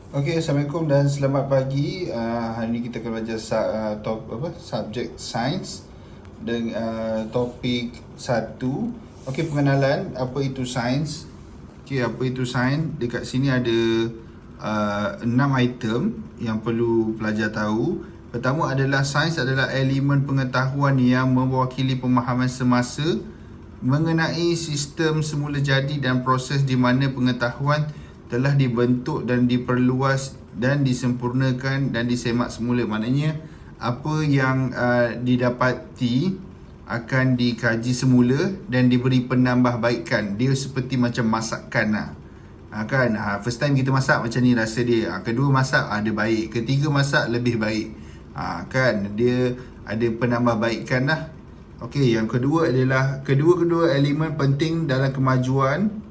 Okey, Assalamualaikum dan selamat pagi. Hari ini kita akan belajar subjek sains dengan topik 1. Okey, pengenalan apa itu sains. Okey, apa itu sains? Dekat sini ada 6 item yang perlu pelajar tahu. Pertama adalah sains adalah elemen pengetahuan yang mewakili pemahaman semasa mengenai sistem semula jadi dan proses di mana pengetahuan telah dibentuk dan diperluas dan disempurnakan dan disemak semula. Maknanya apa yang didapati akan dikaji semula dan diberi penambahbaikan. Dia seperti macam masakan lah. Kan first time kita masak macam ni rasa dia. Kedua masak ada baik, ketiga masak lebih baik. Kan dia ada penambahbaikan lah. Okey, yang kedua adalah kedua-kedua elemen penting dalam kemajuan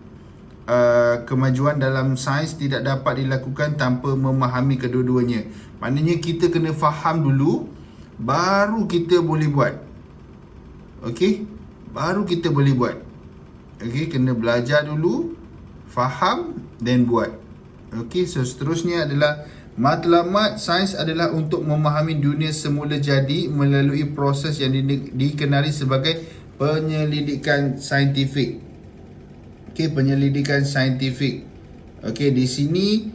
dalam sains tidak dapat dilakukan tanpa memahami kedua-duanya. Maknanya kita kena faham dulu baru kita boleh buat. Okey? Baru kita boleh buat. Okey, kena belajar dulu, faham dan buat. Okey, so seterusnya adalah matlamat sains adalah untuk memahami dunia semula jadi melalui proses yang dikenali sebagai penyelidikan saintifik. Okey, penyelidikan saintifik. Okey, di sini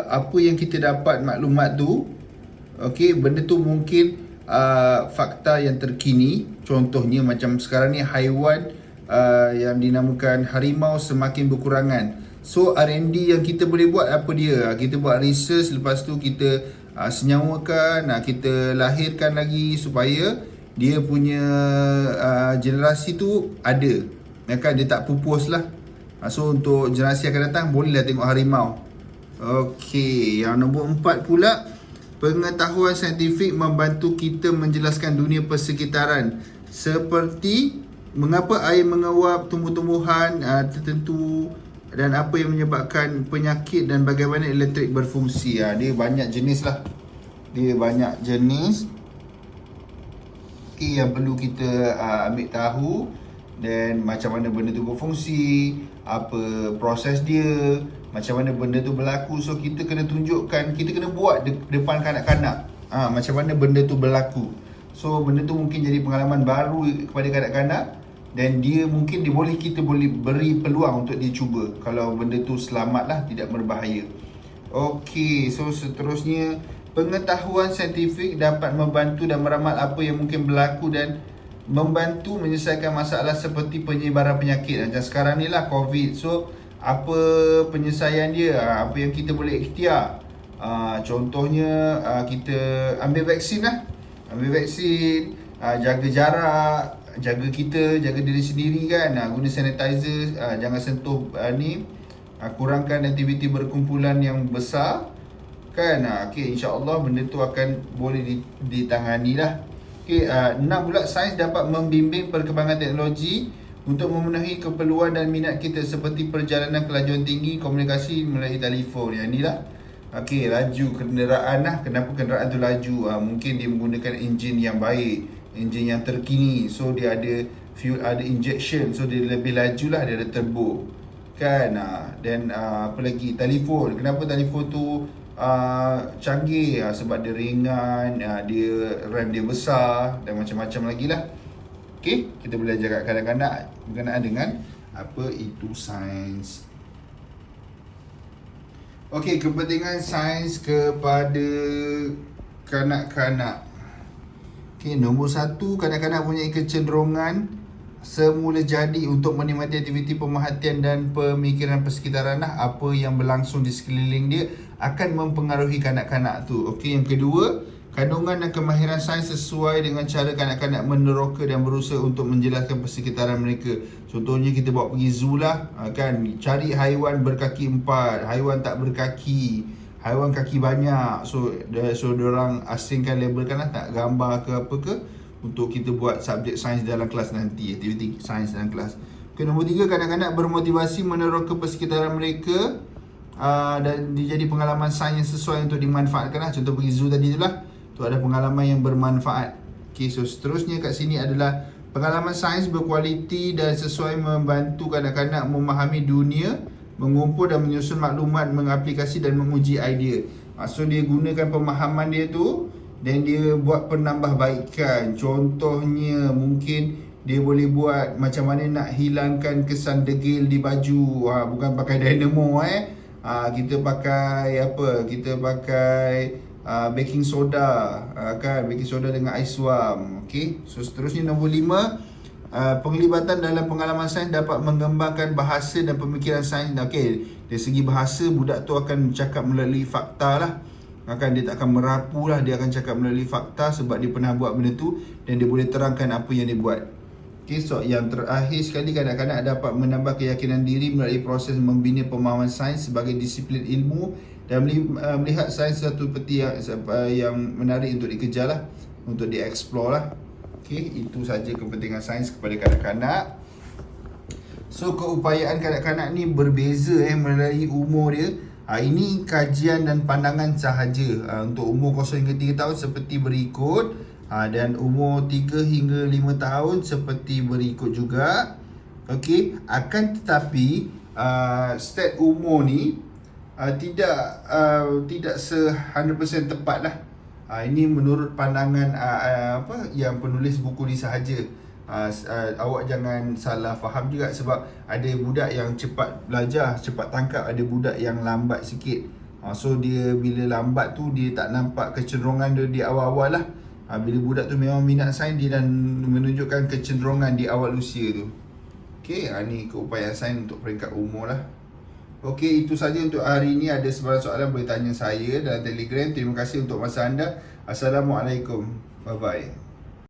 apa yang kita dapat maklumat tu, okey, benda tu mungkin fakta yang terkini. Contohnya macam sekarang ni haiwan yang dinamakan harimau semakin berkurangan. So R&D yang kita boleh buat apa dia? Kita buat research, lepas tu kita senyawakan, kita lahirkan lagi supaya dia punya generasi tu ada. Kan dia tak pupus lah. So untuk generasi akan datang bolehlah tengok harimau. Okey, yang nombor 4 pula, pengetahuan saintifik membantu kita menjelaskan dunia persekitaran, seperti mengapa air menguap tumbuh-tumbuhan tertentu dan apa yang menyebabkan penyakit dan bagaimana elektrik berfungsi. Dia banyak jenis lah. Dia banyak jenis yang perlu kita ambil tahu. Dan macam mana benda tu berfungsi, apa proses dia, macam mana benda tu berlaku. So kita kena tunjukkan, kita kena buat depan kanak-kanak macam mana benda tu berlaku. So benda tu mungkin jadi pengalaman baru kepada kanak-kanak, dan dia mungkin kita boleh beri peluang untuk dia cuba kalau benda tu selamat lah, tidak berbahaya. Okey, so seterusnya, pengetahuan saintifik dapat membantu dan meramal apa yang mungkin berlaku dan membantu menyelesaikan masalah seperti penyebaran penyakit macam sekarang ni lah, COVID. So apa penyelesaian dia, apa yang kita boleh ikhtiar. Contohnya kita ambil vaksin lah. Ambil vaksin, jaga jarak, jaga diri sendiri kan, guna sanitizer, jangan sentuh kurangkan aktiviti berkumpulan yang besar kan. Okay, insyaAllah benda tu akan boleh ditangani lah. Okay, 6 pula, sains dapat membimbing perkembangan teknologi untuk memenuhi keperluan dan minat kita seperti perjalanan kelajuan tinggi, komunikasi melalui telefon. Yang ni lah. Okay, laju kenderaan lah. Kenapa kenderaan tu laju? Mungkin dia menggunakan enjin yang baik, enjin yang terkini. So dia ada fuel, ada injection. So dia lebih laju lah, dia ada turbo kan. Dan apa lagi, telefon. Kenapa telefon tu canggih? Sebab dia ringan, dia RAM dia besar dan macam-macam lagi lah. Okay, kita belajar kat kanak-kanak berkenaan dengan apa itu sains. Okay, kepentingan sains kepada kanak-kanak. Okay, nombor 1, kanak-kanak punya kecenderungan semula jadi untuk menikmati aktiviti pemerhatian dan pemikiran persekitaran lah. Apa yang berlangsung di sekeliling dia akan mempengaruhi kanak-kanak tu. Okey, yang kedua, kandungan dan kemahiran sains sesuai dengan cara kanak-kanak meneroka dan berusaha untuk menjelaskan persekitaran mereka. Contohnya kita bawa pergi zoo lah, kan, cari haiwan berkaki 4, haiwan tak berkaki, haiwan kaki banyak. So diorang asingkan, labelkan lah, tak gambar ke apa ke, untuk kita buat subjek sains dalam kelas nanti, aktiviti sains dalam kelas. Okay, nombor 3, kanak-kanak bermotivasi meneroka persekitaran mereka dan dia jadi pengalaman sains yang sesuai untuk dimanfaatkan lah. Contoh pergi zoo tadi tu lah, tu ada pengalaman yang bermanfaat. Okay, so seterusnya kat sini adalah pengalaman sains berkualiti dan sesuai membantu kanak-kanak memahami dunia mengumpul dan menyusun maklumat, mengaplikasi dan menguji idea. So dia gunakan pemahaman dia tu dan dia buat penambahbaikan. Contohnya mungkin dia boleh buat macam mana nak hilangkan kesan degil di baju. Bukan pakai dynamo kita pakai apa? Kita pakai baking soda, kan, baking soda dengan ais suam. Okey. So seterusnya nombor 5, penglibatan dalam pengalaman sains dapat mengembangkan bahasa dan pemikiran sains. Okey, dari segi bahasa budak tu akan cakap melalui fakta lah. Dia tak akan merapu lah, dia akan cakap melalui fakta sebab dia pernah buat benda tu dan dia boleh terangkan apa yang dia buat. Okey, so yang terakhir sekali, kanak-kanak dapat menambah keyakinan diri melalui proses membina pemahaman sains sebagai disiplin ilmu dan melihat sains satu peti yang menarik untuk dikejar lah, untuk dieksplor lah. Okey, itu saja kepentingan sains kepada kanak-kanak. So keupayaan kanak-kanak ni berbeza melalui umur dia. Ini kajian dan pandangan sahaja. Untuk umur 0 hingga 3 tahun seperti berikut. Dan umur 3 hingga 5 tahun seperti berikut juga. Okey, akan tetapi stat umur ni tidak 100% tepat lah. Ini menurut pandangan yang penulis buku ni sahaja. Awak jangan salah faham juga sebab ada budak yang cepat belajar, cepat tangkap, ada budak yang lambat sikit. So dia bila lambat tu dia tak nampak kecenderungan dia di awal-awal lah. Bila budak tu memang minat sains, dia dan menunjukkan kecenderungan di awal usia tu. Okey, ni keupayaan sains untuk peringkat umur lah. Okey, itu saja untuk hari ini. Ada sebarang soalan boleh tanya saya dalam Telegram. Terima kasih untuk masa anda. Assalamualaikum. Bye bye.